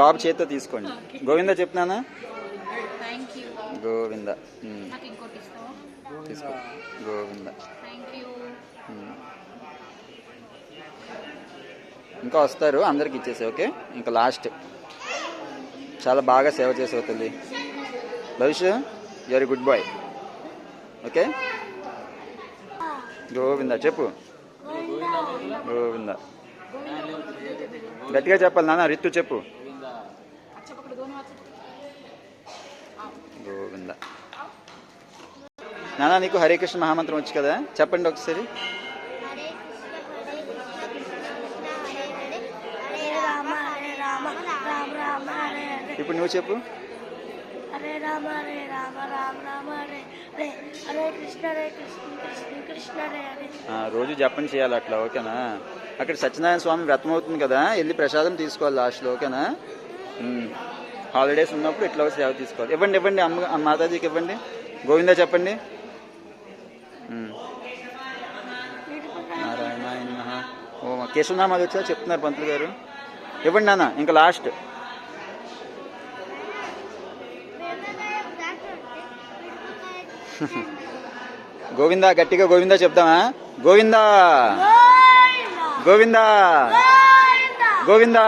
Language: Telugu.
బాబు చేత్తో తీసుకోండి. గోవింద చెప్తున్నానా? గోవింద తీసుకో. గోవింద. ఇంకా వస్తారు, అందరికి ఇచ్చేసి. ఓకే, ఇంకా లాస్ట్. చాలా బాగా సేవ చేసావు తల్లి. Bhavishya you're good boy. Okay, Govinda చెప్పు. గోవింద గట్టిగా చెప్పాలి నాన్న. రిత్తు చెప్పు. గోవింద. నాన్న నీకు హరే కృష్ణ మహామంత్రం వచ్చు కదా, చెప్పండి ఒకసారి. ఇప్పుడు నువ్వు చెప్పు. హరే రామ హరే రామ రామ రామ హరే హరే, హరే కృష్ణ కృష్ణ కృష్ణ హరే హరే. రోజు జపం చేయాలి అట్లా. ఓకేనా? అక్కడ సత్యనారాయణ స్వామి వ్రతం అవుతుంది కదా, వెళ్ళి ప్రసాదం తీసుకోవాలి లాస్ట్లో. ఓకేనా? హాలిడేస్ ఉన్నప్పుడు ఇట్లా సేవ తీసుకోవాలి. ఇవ్వండి ఇవ్వండి, అమ్మ మాతాజీకి ఇవ్వండి. గోవింద చెప్పండి. నారాయణ నమః. ఓ కేశవనామ అది వచ్చా చెప్తున్నారు పంతులు గారు. ఇవ్వండి నాన్న, ఇంకా లాస్ట్. గోవిందా గట్టిగా గోవిందా చెప్తామా? గోవిందా గోవిందా గోవిందా.